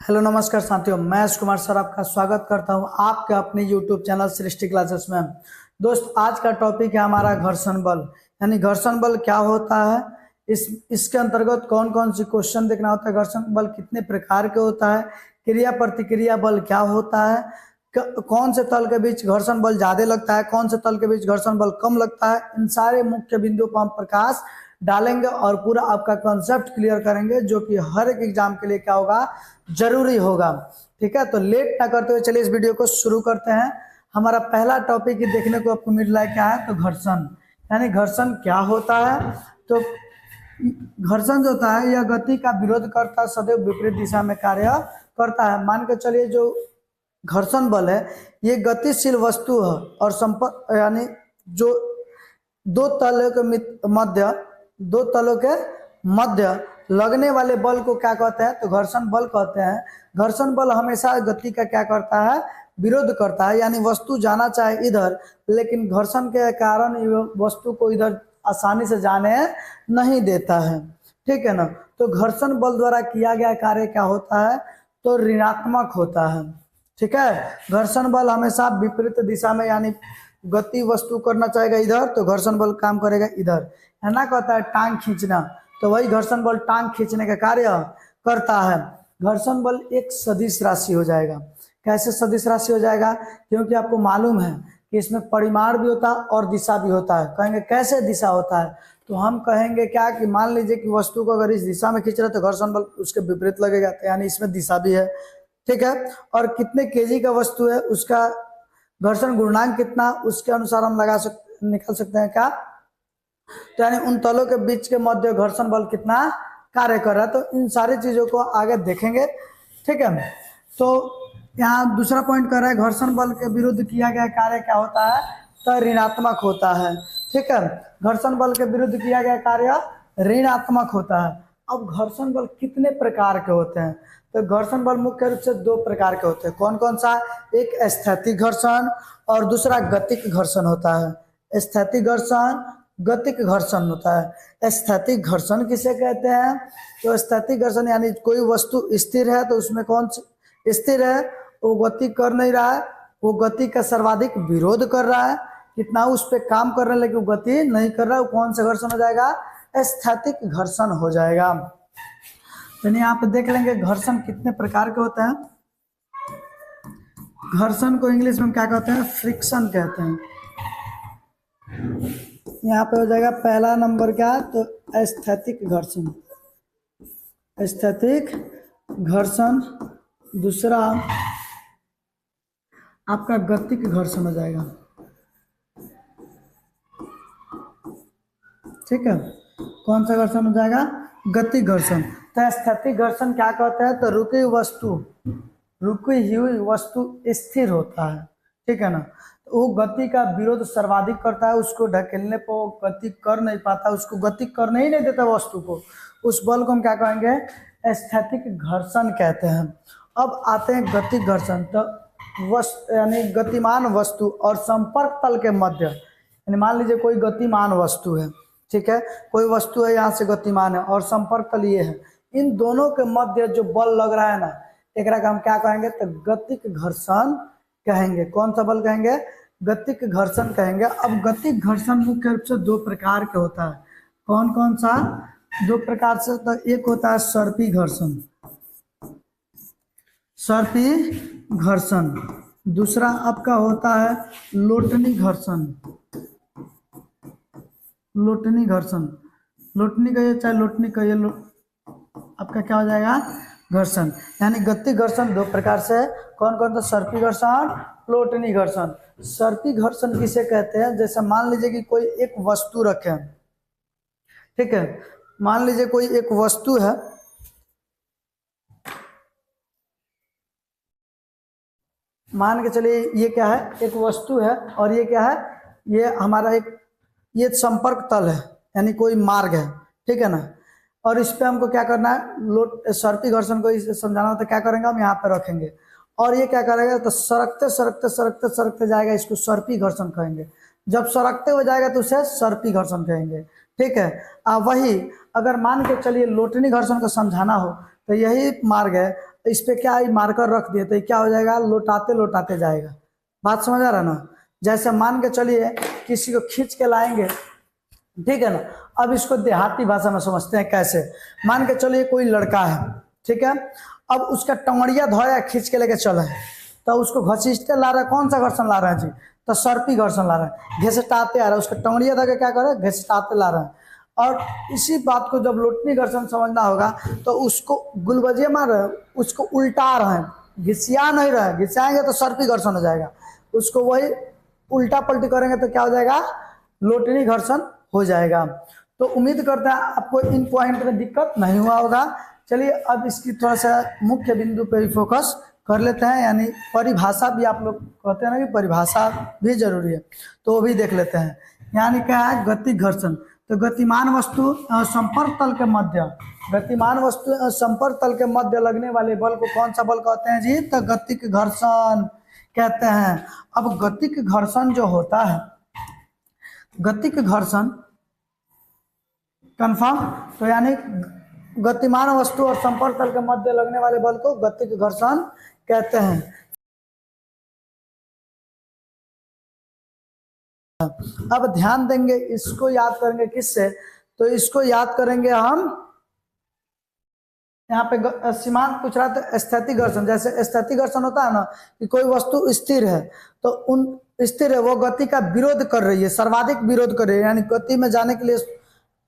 Hello नमस्कार साथियों, मैं अश कुमार सर आपका स्वागत करता हूं आपके अपने यूट्यूब चैनल सृष्टि क्लासेस में। दोस्त, आज का टॉपिक है हमारा घर्षण बल। यानी घर्षण बल क्या होता है, इसके अंतर्गत कौन कौन सी क्वेश्चन देखना होता है, घर्षण बल कितने प्रकार के होता है, क्रिया प्रतिक्रिया बल क्या होता है, कौन से तल के बीच घर्षण बल ज्यादा लगता है, कौन से तल के बीच घर्षण बल कम लगता है। इन सारे मुख्य बिंदुओं पर हम प्रकाश डालेंगे और पूरा आपका कॉन्सेप्ट क्लियर करेंगे, जो कि हर एक एग्जाम के लिए क्या होगा, जरूरी होगा। ठीक है, तो लेट ना करते हुए चलिए इस वीडियो को शुरू करते हैं। हमारा पहला टॉपिक देखने को आपको मिल रहा है, क्या है तो घर्षण। यानी घर्षण क्या होता है, तो घर्षण जो होता है यह गति का विरोध करता, सदैव विपरीत दिशा में कार्य करता है। मान के चलिए जो घर्षण बल है ये गतिशील वस्तु है और संपर्क यानी जो दो तलों के मध्य लगने वाले बल को क्या कहते हैं, तो घर्षण बल कहते हैं। घर्षण बल हमेशा गति का क्या करता है, विरोध करता है। यानी वस्तु जाना चाहे इधर, लेकिन घर्षण के कारण वस्तु को इधर आसानी से जाने नहीं देता है। ठीक है ना। तो घर्षण बल द्वारा किया गया कार्य क्या होता है, तो ऋणात्मक होता है। ठीक है, घर्षण बल हमेशा विपरीत दिशा में, यानी गति वस्तु करना चाहेगा इधर तो घर्षण बल काम करेगा इधर। है ना, कहता है टांग खींचना, तो वही घर्षण बल टांग खींचने का कार्य करता है। घर्षण बल एक सदिश राशि हो जाएगा। कैसे सदिश राशि हो जाएगा, क्योंकि आपको मालूम है कि इसमें परिमाण भी होता है और दिशा भी होता है। कहेंगे कैसे दिशा होता है, तो हम कहेंगे क्या कि मान लीजिए कि वस्तु को अगर इस दिशा में खींच रहे तो घर्षण बल उसके विपरीत लगेगा, तो यानी इसमें दिशा भी है। ठीक है, और कितने केजी का वस्तु है उसका घर्षण गुणांक कितना, उसके अनुसार हम निकाल सकते हैं क्या, तो यानी उन तलों के बीच के मध्य घर्षण बल कितना कार्य कर रहा है। तो इन सारी चीजों को आगे देखेंगे। ठीक है, तो यहाँ दूसरा पॉइंट कर रहा है घर्षण बल के विरुद्ध किया गया कार्य क्या होता है, तो ऋणात्मक होता है। ठीक है, घर्षण बल के विरुद्ध किया गया कार्य ऋणात्मक होता है। अब घर्षण बल कितने प्रकार के होते हैं, तो घर्षण बल मुख्य रूप से दो प्रकार के होते हैं। कौन कौन सा, एक स्थैतिक घर्षण और दूसरा गतिक घर्षण होता है। स्थैतिक घर्षण, गतिक घर्षण होता है। स्थैतिक घर्षण किसे कहते हैं, तो स्थैतिक घर्षण यानी कोई वस्तु स्थिर है तो उसमें कौन स्थिर है, वो गति कर नहीं रहा है, वो गति का सर्वाधिक विरोध कर रहा है, कितना उस पर काम कर रहा है लेकिन वो गति नहीं कर रहा है, वो कौन सा घर्षण हो जाएगा, स्थैतिक घर्षण हो जाएगा। यानी यहाँ पे देख लेंगे घर्षण कितने प्रकार के होते हैं। घर्षण को इंग्लिश में क्या कहते हैं, फ्रिक्शन कहते हैं। यहाँ पे हो जाएगा पहला नंबर क्या, तो स्थैतिक घर्षण, स्थैतिक घर्षण। दूसरा आपका गतिक घर्षण हो जाएगा। ठीक है, कौन सा घर्षण हो जाएगा, गतिक घर्षण। तो स्थैतिक घर्षण क्या कहते हैं, तो रुकी हुई वस्तु स्थिर होता है। ठीक है ना, तो वो गति का विरोध सर्वाधिक करता है, उसको ढकेलने पर गति कर नहीं पाता, उसको गति करने ही नहीं देता वस्तु को, उस बल को हम क्या कहेंगे, स्थैतिक घर्षण कहते हैं। अब आते हैं गतिक घर्षण। तो यानी गतिमान वस्तु और संपर्क तल के मध्य, यानी मान लीजिए कोई गतिमान वस्तु है, ठीक है, कोई वस्तु है यहाँ से गतिमान है और संपर्क तल ये है, इन दोनों के मध्य जो बल लग रहा है ना, एक का हम क्या कहेंगे, तो गतिक घर्षण कहेंगे। कौन सा बल कहेंगे, गतिक घर्षण कहेंगे। अब गतिक घर्षण मुख्य रूप से दो प्रकार के होता है। कौन कौन सा, दो प्रकार से, तो एक होता है सर्पी घर्षण, सर्पी घर्षण। दूसरा आपका होता है लोटनी घर्षण, लोटनी घर्षण। लोटनी कहिए चाहे लोटनी कहिए, आपका क्या हो जाएगा, घर्षण। यानी गतिक घर्षण दो प्रकार से है। कौन कौन सा, सर्पी घर्षण, लोटनी घर्षण। सर्पी घर्षण किसे कहते हैं, जैसे मान लीजिए कि कोई एक वस्तु रखे, ठीक है, मान लीजिए कोई एक वस्तु है, मान के चलिए ये क्या है, एक वस्तु है और ये क्या है, ये हमारा एक ये संपर्क तल है, यानी कोई मार्ग है। ठीक है ना, और इस पे हमको क्या करना है, सर्पी घर्षण को समझाना तो क्या करेंगे, हम यहाँ पे रखेंगे और ये क्या करेगा, तो सरकते सरकते सरकते सरकते जाएगा, इसको सर्पी घर्षण कहेंगे। जब सरकते हो जाएगा तो उसे सर्पी घर्षण कहेंगे। ठीक है, वही अगर मान के चलिए लोटनी घर्षण को समझाना हो तो यही मार्ग है। इस पे क्या मार्कर रख दिए तो क्या हो जाएगा, लौटाते लौटाते जाएगा। बात समझ आ रहा ना। जैसे मान के चलिए किसी को खींच के लाएंगे, ठीक है ना। अब इसको देहाती भाषा में समझते हैं कैसे। मान के चलिए कोई लड़का है, ठीक है, अब उसका टंगड़िया धोया खींच के लेके चला है, तो उसको घसीटते ला रहा है। कौन सा घर्षण ला रहा है जी, तो सर्पी घर्षण ला रहा है, घसीटाते आ रहा है। उसका टंगड़िया धो के क्या कर रहा है, घसीटाते ला रहा है। और इसी बात को जब लोटनी घर्षण समझना होगा तो उसको गुलबजिया मार रहे हैं, उसको उल्टा रहे हैं, घिसिया नहीं रहे। घिसियाएंगे तो सर्पी घर्षण हो जाएगा, उसको वही उल्टा पलटी करेंगे तो क्या हो जाएगा, लोटनी घर्षण हो जाएगा। तो उम्मीद करता है आपको इन पॉइंट में दिक्कत नहीं हुआ होगा। चलिए अब इसकी थोड़ा सा मुख्य बिंदु पे ही फोकस कर लेते हैं, यानी परिभाषा भी आप लोग कहते हैं ना कि परिभाषा भी जरूरी है, तो वो भी देख लेते हैं। यानी क्या है, गतिक घर्षण। तो गतिमान वस्तु संपर्क तल के मध्य, गतिमान वस्तु संपर्क तल के मध्य लगने वाले बल को कौन सा बल कहते हैं जी, तो गतिक घर्षण कहते हैं। अब गतिक घर्षण जो होता है, गतिक घर्षण कंफर्म, तो यानी गतिमान वस्तु और संपर्क तल के मध्य लगने वाले बल को गतिक घर्षण कहते हैं। अब ध्यान देंगे, इसको याद करेंगे किससे, तो इसको याद करेंगे हम, यहाँ पे सीमांत पूछ रहा था स्थैतिक घर्षण। जैसे स्थैतिक घर्षण होता है ना कि कोई वस्तु स्थिर है, तो उन स्थिर है वो गति का विरोध कर रही है, सर्वाधिक विरोध कर रही है, यानी गति में जाने के लिए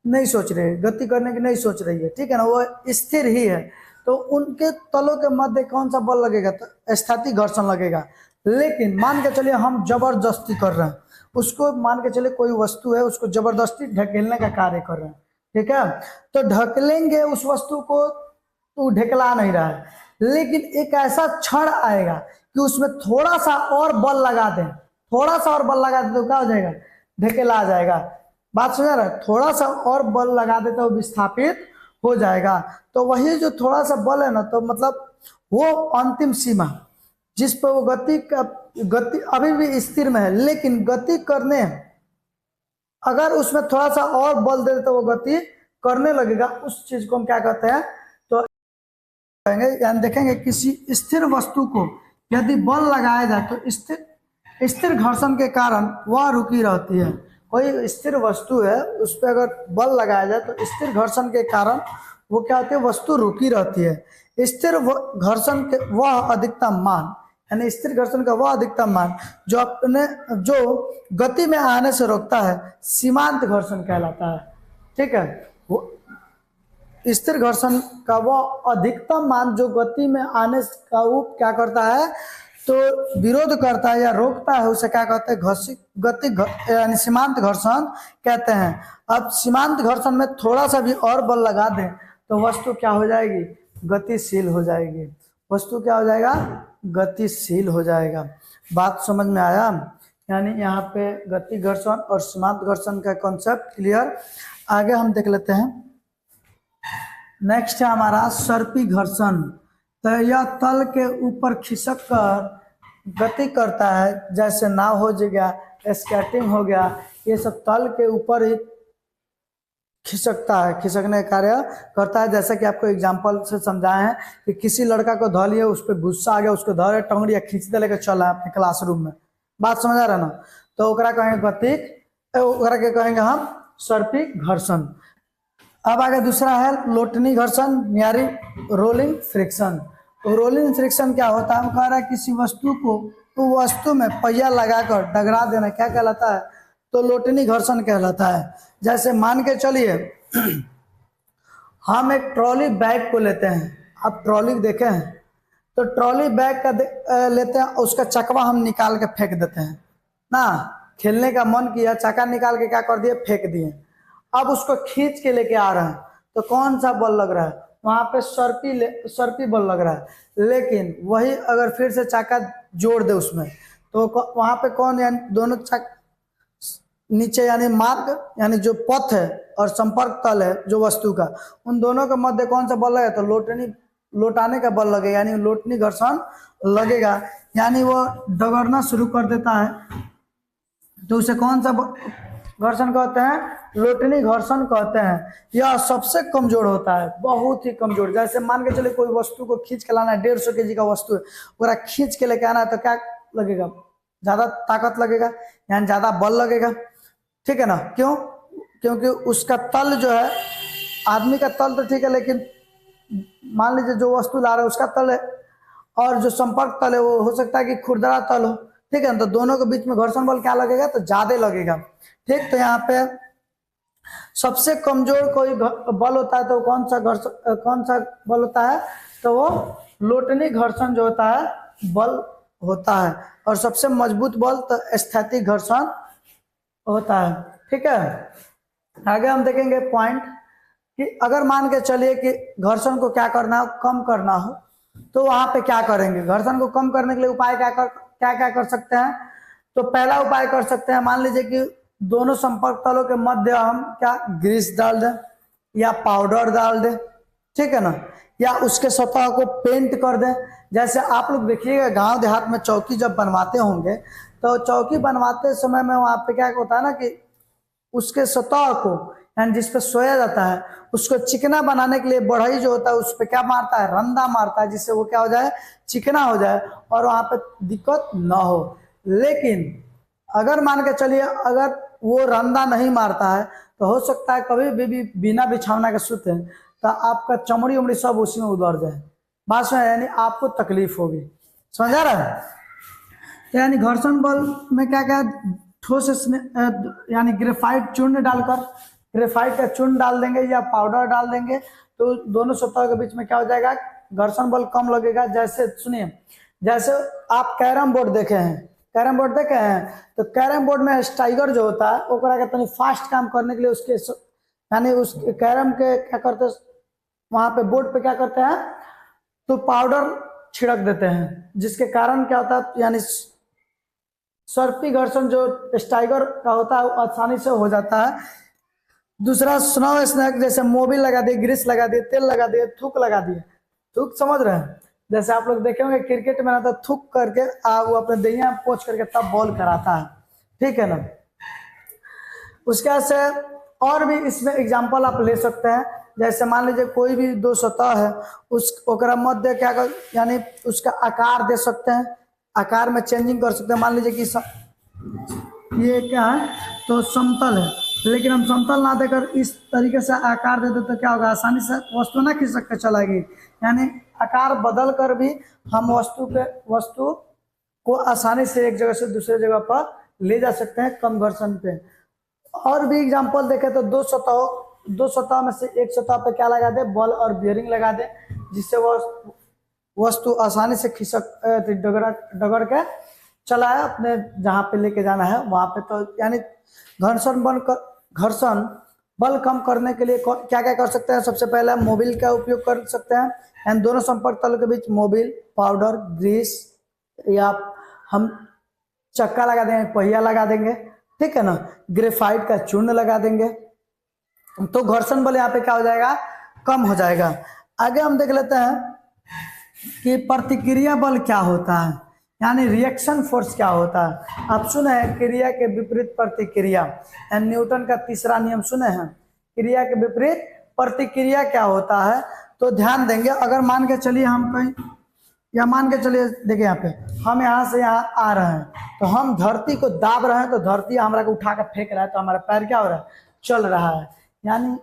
नहीं सोच रही है, गति करने की नहीं सोच रही है, ठीक है ना, वो स्थिर ही है। तो उनके तलों के मध्य कौन सा बल लगेगा, तो स्थैतिक घर्षण लगेगा। लेकिन मान के चलिए हम जबरदस्ती कर रहे हैं उसको, मान के चलिए कोई वस्तु है उसको जबरदस्ती ढकेलने का कार्य कर रहे हैं, ठीक है, तो ढकेलेंगे उस वस्तु को तो ढकेला नहीं रहा है, लेकिन एक ऐसा क्षण आएगा कि उसमें थोड़ा सा और बल लगा दें, थोड़ा सा और बल लगा दें तो क्या हो जाएगा, ढकेला आ जाएगा। बात समझ रहा है, थोड़ा सा और बल लगा दे तो विस्थापित हो जाएगा। तो वही जो थोड़ा सा बल है ना, तो मतलब वो अंतिम सीमा जिस पर वो गति अभी भी स्थिर में है, लेकिन गति करने अगर उसमें थोड़ा सा और बल दे तो वो गति करने लगेगा। उस चीज को हम क्या कहते हैं, तो कहेंगे, यानी देखेंगे किसी स्थिर वस्तु को यदि बल लगाया जाए तो स्थिर घर्षण के कारण वह रुकी रहती है। कोई स्थिर वस्तु है उस पर अगर बल लगाया जाए तो स्थिर घर्षण के कारण वो क्या होती है, वस्तु रुकी रहती है। स्थिर घर्षण के वह अधिकतम मान, यानी स्थिर घर्षण का वह अधिकतम मान जो गति में आने से रोकता है, सीमांत घर्षण कहलाता है, ठीक है। वो स्थिर घर्षण का वह अधिकतम मान जो गति में आने का वो क्या करता है, तो विरोध करता है या रोकता है, उसे क्या कहते हैं, गति यानी सीमांत घर्षण कहते हैं। अब सीमांत घर्षण में थोड़ा सा भी और बल लगा दें तो वस्तु क्या हो जाएगी, गतिशील हो जाएगी। वस्तु क्या हो जाएगा, गतिशील हो जाएगा। बात समझ में आया, यानी यहाँ पे गति घर्षण और सीमांत घर्षण का कॉन्सेप्ट क्लियर। आगे हम देख लेते हैं, नेक्स्ट है हमारा सर्पी घर्षण। तो यह तल के ऊपर खिसक कर गति करता है, जैसे नाव हो गया, स्केटिंग हो गया, ये सब तल के ऊपर ही खिसकता है, खिसकने का कार्य करता है। जैसा कि आपको एग्जांपल से समझाए हैं कि किसी लड़का को धो लिए, उस पर गुस्सा आ गया, उसको धरे टंगड़िया खींचते लेकर चला अपने क्लासरूम में। बात समझ आ रहा ना, तो ओकरा कहेंगे गतिक, ओकरा के कहेंगे हम सर्पी घर्षण। अब आगे दूसरा है लोटनी घर्षण यानी रोलिंग फ्रिक्शन। तो रोलिंग फ्रिक्शन क्या होता है, हम कह रहे हैं किसी वस्तु को तो वस्तु में पहिया लगाकर डगरा देना क्या कहलाता है, तो लोटनी घर्षण कहलाता है। जैसे मान के चलिए हम एक ट्रॉली बैग को लेते हैं, आप ट्रॉली देखे हैं, तो ट्रॉली बैग का लेते हैं, उसका चकवा हम निकाल के फेंक देते हैं ना, खेलने का मन किया, चक्का निकाल के क्या कर दिए, फेंक दिए। अब उसको खींच के लेके आ रहे हैं तो कौन सा बल लग रहा है, वहां पे सर्पी बल लग रहा है। लेकिन वही अगर फिर से चक्का जोड़ दे उसमें तो वहां पे कौन, यानी दोनों नीचे यानी मार्ग यानी जो पथ है और संपर्क तल है जो वस्तु का, उन दोनों के मध्य कौन सा बल लगेगा, तो लौटाने का बल लगेगा, यानी लोटनी घर्षण लगेगा। यानी वो डगरना शुरू कर देता है तो उसे कौन सा घर्षण कहते हैं, लोटनी घर्षण कहते हैं। यह सबसे कमजोर होता है, बहुत ही कमजोर। जैसे मान के चलिए कोई वस्तु को खींच के लाना है, 150 kg का वस्तु है, पूरा खींच के लेके आना है, तो क्या लगेगा? ज्यादा ताकत लगेगा, यानी ज्यादा बल लगेगा, ठीक है ना? क्यों? क्योंकि उसका तल जो है, आदमी का तल तो ठीक है, लेकिन मान लीजिए जो वस्तु ला रहा है उसका तल है, और जो संपर्क तल है वो हो सकता है कि खुरदरा तल हो, ठीक है ना? तो दोनों के बीच में घर्षण बल क्या लगेगा? तो ज्यादा लगेगा, ठीक। तो यहाँ पे सबसे कमजोर कोई बल होता है तो कौन सा बल होता है? तो वो लोटनी घर्षण जो होता है बल होता है। और सबसे मजबूत बल तो स्थैतिक घर्षण होता है, ठीक है। आगे हम देखेंगे पॉइंट कि अगर मान के चलिए कि घर्षण को क्या करना हो, कम करना हो, तो वहां पे क्या करेंगे? घर्षण को कम करने के लिए उपाय क्या कर सकते हैं? तो पहला उपाय कर सकते हैं, मान लीजिए कि दोनों संपर्क तलों के मध्य हम क्या ग्रीस डाल दें या पाउडर डाल दें, ठीक है ना? या उसके सतह को पेंट कर दें। जैसे आप लोग देखिएगा गांव देहात में चौकी जब बनवाते होंगे, तो चौकी बनवाते समय में वहां पे क्या होता है ना कि उसके सतह को, यानी जिस पे सोया जाता है, उसको चिकना बनाने के लिए बढ़ई जो होता है उस पर क्या मारता है? रंदा मारता है, जिससे वो क्या हो जाए? चिकना हो जाए और वहां पे दिक्कत ना हो। लेकिन अगर मान के चलिए अगर वो रंदा नहीं मारता है, तो हो सकता है कभी भी बिना बिछावना के सोते हैं तो आपका चमड़ी उमड़ी सब उसी में उधर जाए, बात में, यानी आपको तकलीफ होगी। समझ आ रहा है? यानी घर्षण बल में क्या क्या ठोस यानी ग्रेफाइट चूर्ण डालकर, ग्रेफाइट का चूर्ण डाल देंगे या पाउडर डाल देंगे, तो दोनों सतह के बीच में क्या हो जाएगा? घर्षण बल कम लगेगा। जैसे सुनिए, जैसे आप कैरम बोर्ड देखे हैं, कैरम बोर्ड देखे हैं, तो कैरम बोर्ड में स्ट्राइकर जो होता है वो कहते हैं फास्ट काम करने के लिए उसके यानी उस कैरम के क्या करते हैं, वहां पे बोर्ड पे क्या करते हैं? तो पाउडर छिड़क देते हैं, जिसके कारण क्या होता है, यानी सर्पी घर्षण जो स्ट्राइकर का होता है वो आसानी से हो जाता है। दूसरा स्नो स्नैक, जैसे मोबिल लगा दिए, ग्रीस लगा दिए, तेल लगा दिए, थूक लगा दिए। थूक समझ रहे हैं? जैसे आप लोग देखे होंगे क्रिकेट में ना, तो थूक करके वो अपने दहिया पोंछ करके तब बॉल कराता है, ठीक है ना? उसके बाद से और भी इसमें एग्जांपल आप ले सकते हैं। जैसे मान लीजिए कोई भी दो सतह है, उस ओकरा मध्य क्या कर, यानी उसका आकार दे सकते हैं, आकार में चेंजिंग कर सकते हैं। मान लीजिए कि ये क्या है, तो समतल है, लेकिन हम समतल ना देकर इस तरीके से आकार दे दे तो क्या होगा? आसानी से वस्तु ना खिसक के चलाएगी, यानी आकार बदल कर भी हम वस्तु को आसानी से एक जगह से दूसरे जगह पर ले जा सकते हैं कम घर्षण पे। और भी एग्जांपल देखें तो दो सतह में से एक सतह पे क्या लगा दे? बल और बियरिंग लगा दे, जिससे वो वस्तु आसानी से खिसक डगर के चला है अपने जहाँ पे लेके जाना है वहां पे। तो यानी घर्षण बल कम करने के लिए क्या क्या कर सकते हैं? सबसे पहले मोबिल का उपयोग कर सकते हैं, एंड दोनों संपर्क तलों के बीच मोबिल, पाउडर, ग्रीस, या हम चक्का लगा देंगे, पहिया लगा देंगे, ठीक है ना? ग्रेफाइट का चूर्ण लगा देंगे, तो घर्षण बल यहाँ पे क्या हो जाएगा? कम हो जाएगा। आगे हम देख लेते हैं कि प्रतिक्रिया बल क्या होता है, यानी रिएक्शन फोर्स क्या होता है। आप सुने हैं क्रिया के विपरीत प्रतिक्रिया, एंड न्यूटन का तीसरा नियम सुने हैं? क्रिया के विपरीत प्रतिक्रिया क्या होता है, तो ध्यान देंगे। अगर मान के चलिए हम कहीं, या मान के चलिए देखिए यहाँ पे हम यहाँ से यहाँ आ रहे हैं, तो हम धरती को दाब रहे हैं, तो धरती हमारा को उठा कर फेंक रहा है, तो हमारा पैर क्या हो रहा है? चल रहा है। यानी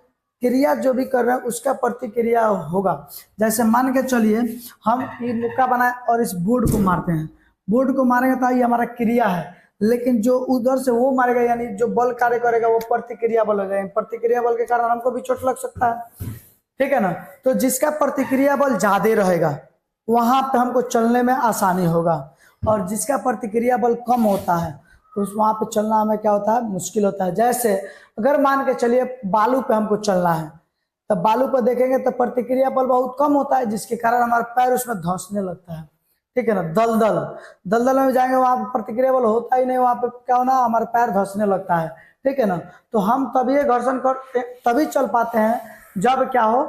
क्रिया जो भी कर रहे हैं उसका प्रतिक्रिया होगा। जैसे मान के चलिए हम ये मुक्का बनाए और इस बोर्ड को मारते हैं, बोर्ड को मारेंगे तो ये हमारा क्रिया है, लेकिन जो उधर से वो मारेगा, यानी जो बल कार्य करेगा वो प्रतिक्रिया बल हो जाएगा। प्रतिक्रिया बल के कारण हमको भी चोट लग सकता है, ठीक है ना? तो जिसका प्रतिक्रिया बल ज्यादा रहेगा वहां पे हमको चलने में आसानी होगा, और जिसका प्रतिक्रिया बल कम होता है तो उस वहां पे चलना हमें क्या होता है? मुश्किल होता है। जैसे अगर मान के चलिए बालू पे हमको चलना है, तो बालू पे देखेंगे तो प्रतिक्रिया बल बहुत कम होता है, जिसके कारण हमारा पैर उसमें धंसने लगता है, ठीक है ना? दलदल में जाएंगे वहां पर प्रतिक्रिया बल होता ही नहीं, वहां पे क्या होना? हमारा पैर धंसने लगता है, ठीक है ना? तो हम तभी घर्षण करते, तभी चल पाते हैं जब क्या हो,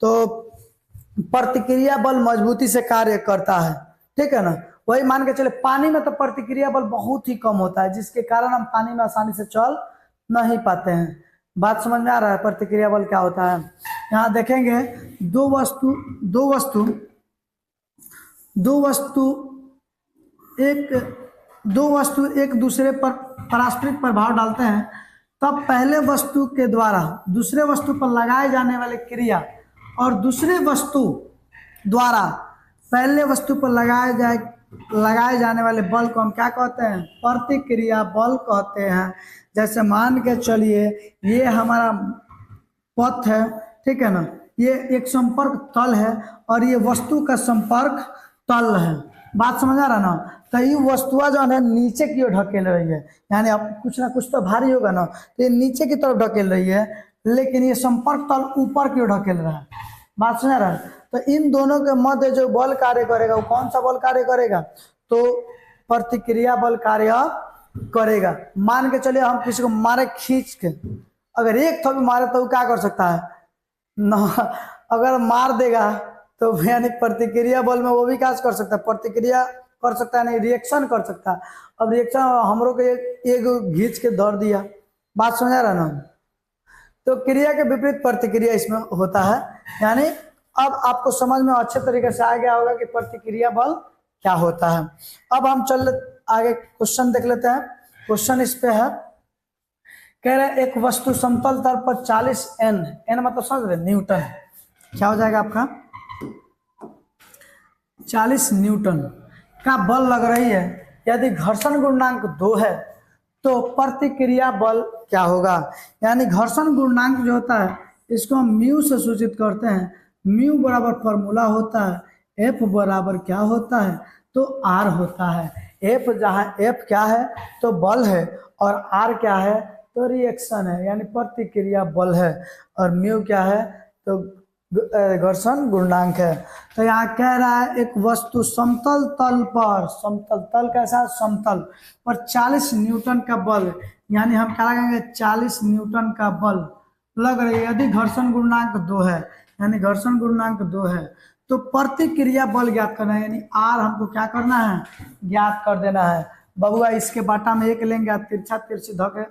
तो प्रतिक्रिया बल मजबूती से कार्य करता है, ठीक है ना? वही मान के चले पानी में तो प्रतिक्रिया बल बहुत ही कम होता है, जिसके कारण हम पानी में आसानी से चल नहीं पाते हैं। बात समझ में आ रहा है प्रतिक्रिया बल क्या होता है। यहाँ देखेंगे दो वस्तु एक दो वस्तु एक दूसरे पर पारस्परिक प्रभाव डालते हैं, तब पहले वस्तु के द्वारा दूसरे वस्तु पर लगाए जाने वाले क्रिया और दूसरे वस्तु द्वारा पहले वस्तु पर लगाए जाने वाले बल को हम क्या कहते हैं? प्रतिक्रिया बल कहते हैं। जैसे मान के चलिए ये हमारा पथ है, ठीक है ना, ये एक संपर्क तल है और ये वस्तु का संपर्क तल है। बात समझ आ रहा ना? तो ये वस्तुआ जो है नीचे की ओर ढकेल रही है, यानी अब कुछ ना कुछ तो भारी होगा ना, तो ये नीचे की तरफ ढकेल रही है, लेकिन ये संपर्क तल ऊपर की ओर ढकेल रहा है। बात समझ रहा है? तो इन दोनों के मध्य जो बल कार्य करेगा वो कौन सा बल कार्य करेगा? तो प्रतिक्रिया बल कार्य करेगा। मान के चलिए हम किसी को मारे खींच के, अगर एक थप्पड़ मारे तो वो क्या कर सकता है ना, अगर मार देगा तो यानी प्रतिक्रिया बल में वो भी क्या कर सकता है? प्रतिक्रिया कर सकता है, नहीं रिएक्शन कर सकता है। अब रिएक्शन हमरों को एक घींच के धर दिया। बात समझ आ रहा ना? तो क्रिया के विपरीत प्रतिक्रिया इसमें होता है। यानी अब आपको समझ में अच्छे तरीके से आ गया होगा कि प्रतिक्रिया बल क्या होता है। अब हम आगे क्वेश्चन देख लेते हैं। क्वेश्चन इस पे है, कह रहे एक वस्तु समतल तल पर 40 एन मतलब समझ रहे न्यूटन, क्या हो जाएगा आपका 40 न्यूटन का बल लग रही है। यदि घर्षण गुणांक 2 है तो प्रतिक्रिया बल क्या होगा? यानी घर्षण गुणांक जो होता है इसको हम म्यू से सूचित करते हैं। म्यू बराबर फॉर्मूला होता है एफ बराबर क्या होता है? तो आर होता है। एफ जहाँ एफ क्या है तो बल है और आर क्या है तो रिएक्शन है, यानी प्रतिक्रिया बल है, और म्यू क्या है तो घर्षण गुणांक है। तो यहाँ कह रहा है एक वस्तु समतल तल पर, समतल तल कैसा? समतल पर 40 न्यूटन का बल, यानी हम क्या लगाएंगे 40 न्यूटन का बल लग रही है। यदि घर्षण गुणांक 2 है, यानी घर्षण गुणांक 2 है, तो प्रतिक्रिया बल ज्ञात करना है, यानी आर हमको क्या करना है? ज्ञात कर देना है। बबुआ इसके बाटा में 1 लेंगे, तिरछा तिरछी धके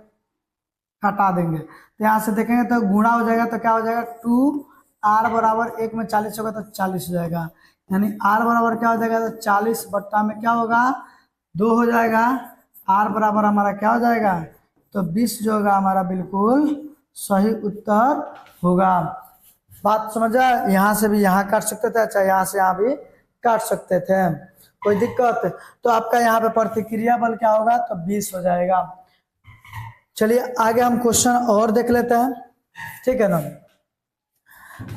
हटा देंगे, तो यहाँ से देखेंगे तो गुणा हो जाएगा, तो क्या हो जाएगा 2 आर बराबर 1 में 40 होगा तो 40 हो जाएगा, यानी आर बराबर क्या हो जाएगा तो 40 बट्टा में क्या होगा 2 हो जाएगा। आर बराबर हमारा क्या हो जाएगा तो 20 जो होगा हमारा बिल्कुल सही उत्तर होगा। बात समझा? यहाँ से भी यहाँ काट सकते थे, अच्छा यहाँ से यहाँ भी काट सकते थे, कोई दिक्कत? तो आपका यहाँ पे प्रतिक्रिया बल क्या होगा तो 20 हो जाएगा। चलिए आगे हम क्वेश्चन और देख लेते हैं, ठीक है ना।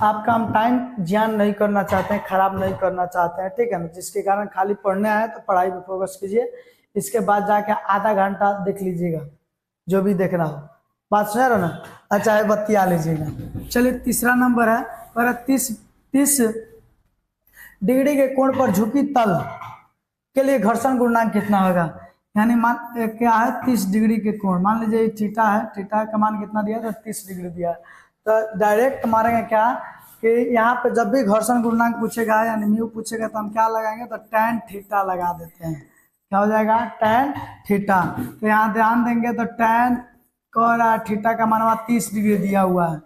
आपका हम टाइम ज्ञान नहीं करना चाहते हैं, खराब नहीं करना चाहते हैं, ठीक है ना, जिसके कारण खाली पढ़ने आए तो पढ़ाई पे फोकस कीजिए, इसके बाद जाके आधा घंटा देख लीजिएगा जो भी देखना हो। बात सुन रहे ना? अच्छा है बत्तिया लीजिएगा। चलिए तीसरा नंबर है, पर 30 डिग्री के कोण पर झुकी तल के लिए घर्षण गुणांक कितना होगा? यानी मान क्या है 30 डिग्री के कोण, मान लीजिए थीटा है, थीटा का मान कितना दिया तो 30 डिग्री दिया है, तो डायरेक्ट मारेंगे क्या कि यहाँ पे जब भी घर्षण गुणांक पूछेगा यानी म्यू पूछेगा तो हम क्या लगाएंगे तो tan थीटा लगा देते हैं। क्या हो जाएगा tan थीटा। तो यहाँ ध्यान देंगे तो tan का थीटा का मान 30 डिग्री दिया हुआ है,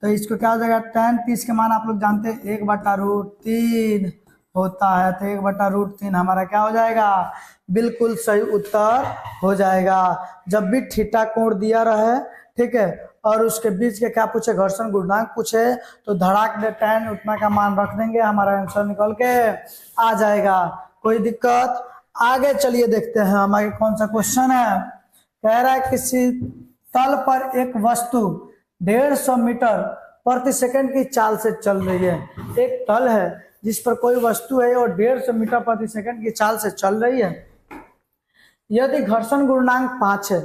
तो इसको क्या हो जाएगा tan 30 के मान आप लोग जानते हैं 1/√3 होता है, तो 1/√3 हमारा क्या हो जाएगा बिल्कुल सही उत्तर हो जाएगा। जब भी थीटा कोण दिया रहे, ठीक है, और उसके बीच के क्या पूछे घर्षण गुणांक पूछे तो धड़ाक दे tan उतना का मान रख देंगे, हमारा आंसर निकल के आ जाएगा, कोई दिक्कत? आगे चलिए देखते हैं हमारे कौन सा क्वेश्चन है। कह रहा है किसी तल पर एक वस्तु 150 मीटर प्रति सेकंड की चाल से चल रही है। एक तल है जिस पर कोई वस्तु है और 150 मीटर प्रति सेकंड की चाल से चल रही है। यदि घर्षण गुणांक 5 है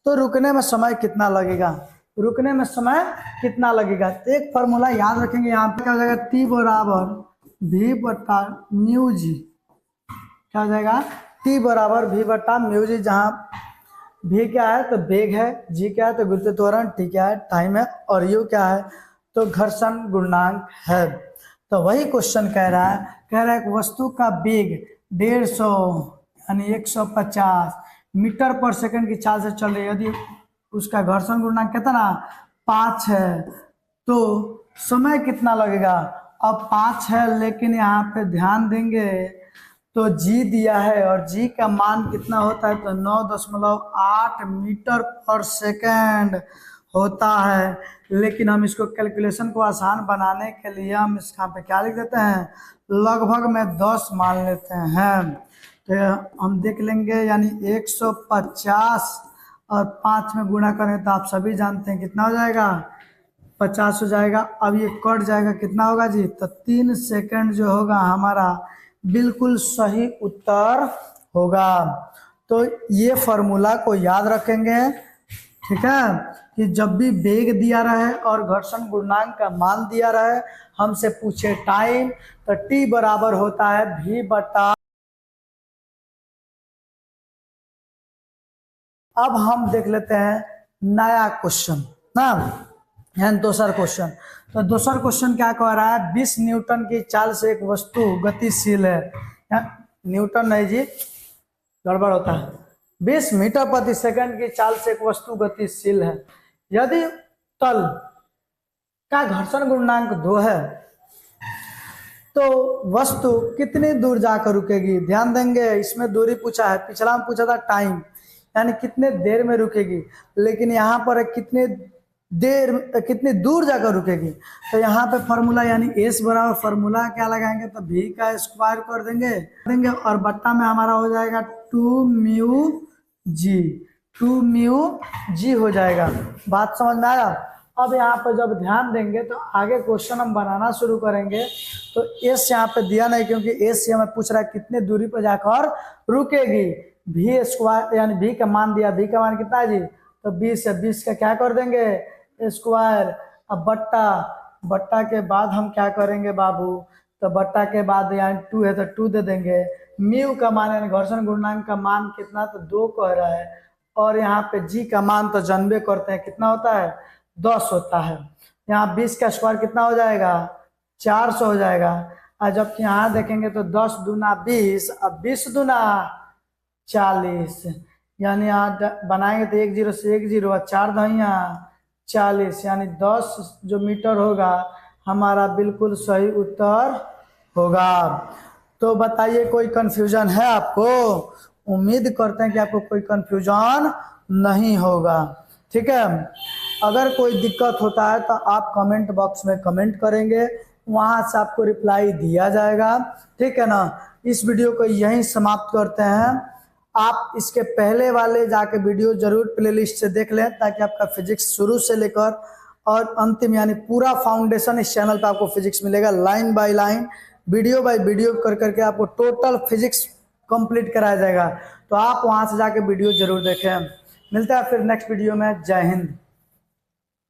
तो रुकने में समय कितना लगेगा? रुकने में समय कितना लगेगा? तो एक फॉर्मूला याद रखेंगे, यहाँ पे क्या हो जाएगा T बराबर V बटा म्यू जी। क्या हो जाएगा T बराबर V बटा म्यू जी, जहाँ V क्या है तो वेग है, G क्या है तो गुरुत्व त्वरण, T क्या है टाइम है, और U क्या है तो घर्षण गुणांक है। तो वही क्वेश्चन कह रहा है एक वस्तु का वेग 150 यानी 150 मीटर पर सेकंड की चाल से चल रही है। यदि उसका घर्षण गुणांक कितना 5 है, तो समय कितना लगेगा। अब 5 है, लेकिन यहाँ पे ध्यान देंगे तो जी दिया है और जी का मान कितना होता है, तो 9.8 मीटर पर सेकेंड होता है। लेकिन हम इसको कैलकुलेशन को आसान बनाने के लिए हम इस यहाँ पे क्या लिख देते हैं, लगभग में 10 मान लेते हैं। तो हम देख लेंगे, यानी 150 और 5 में गुणा करें तो आप सभी जानते हैं कितना हो जाएगा, 50 हो जाएगा। अब ये कट जाएगा, कितना होगा जी, तो 3 सेकंड जो होगा हमारा बिल्कुल सही उत्तर होगा। तो ये फॉर्मूला को याद रखेंगे, ठीक है, कि जब भी वेग दिया रहे और घर्षण गुणांक का मान दिया रहे, हमसे पूछे टाइम, तो टी बराबर होता है v बटा। अब हम देख लेते हैं नया क्वेश्चन ना, यानी दूसरा क्वेश्चन। तो दूसरा क्वेश्चन क्या कह रहा है, 20 न्यूटन की चाल से एक वस्तु गतिशील है, न्यूटन नहीं जी, गड़बड़ होता है, 20 मीटर प्रति सेकंड की चाल से एक वस्तु गतिशील है। यदि तल का घर्षण गुणांक 2 है तो वस्तु कितनी दूर जाकर रुकेगी। ध्यान देंगे, इसमें दूरी पूछा है, पिछला में पूछा था टाइम, यानी कितने देर में रुकेगी, लेकिन यहाँ पर कितनी दूर जाकर रुकेगी। तो यहाँ पे फॉर्मूला यानी एस बराबर फॉर्मूला क्या लगाएंगे, तो v का स्क्वायर कर देंगे और बट्टा में हमारा हो जाएगा 2 म्यू जी हो जाएगा। बात समझ में आया। अब यहाँ पे जब ध्यान देंगे तो आगे क्वेश्चन हम बनाना शुरू करेंगे। तो एस यहाँ पे दिया नहीं, क्योंकि एस से हमें पूछ रहा है कितने दूरी पर जाकर रुकेगी। v स्क्वायर यानी v का मान दिया, v का मान कितना है जी, तो 20 है, 20 का क्या कर देंगे स्क्वायर। अब बट्टा के बाद हम क्या करेंगे बाबू, तो बट्टा के बाद यहाँ 2 है तो 2 दे देंगे। म्यू का मान यानी घर्षण गुणांक का मान कितना, तो 2 कह रहा है, और यहाँ पे जी का मान तो जानबे करते हैं कितना होता है, 10 होता है। यहाँ 20 का स्क्वायर कितना हो जाएगा, 400 हो जाएगा। और जबकि यहाँ देखेंगे तो 10 दूना 20, अब 20 दूना 40, यानी यहाँ बनाएंगे तो 1 0 से 1 0 और 4 दहिया 40, यानी 10 जो मीटर होगा हमारा बिल्कुल सही उत्तर होगा। तो बताइए कोई कंफ्यूजन है आपको। उम्मीद करते हैं कि आपको कोई कंफ्यूजन नहीं होगा, ठीक है। अगर कोई दिक्कत होता है तो आप कमेंट बॉक्स में कमेंट करेंगे, वहां से आपको रिप्लाई दिया जाएगा, ठीक है ना। इस वीडियो को यहीं समाप्त करते हैं। आप इसके पहले वाले जाके वीडियो जरूर प्लेलिस्ट से देख लें, ताकि आपका फिजिक्स शुरू से लेकर और अंतिम यानी पूरा फाउंडेशन इस चैनल पे आपको फिजिक्स मिलेगा, line by line, video by video कर करके आपको टोटल फिजिक्स कंप्लीट कराया जाएगा। तो आप वहां से जाके वीडियो जरूर देखें। मिलता है फिर नेक्स्ट वीडियो में। जय हिंद।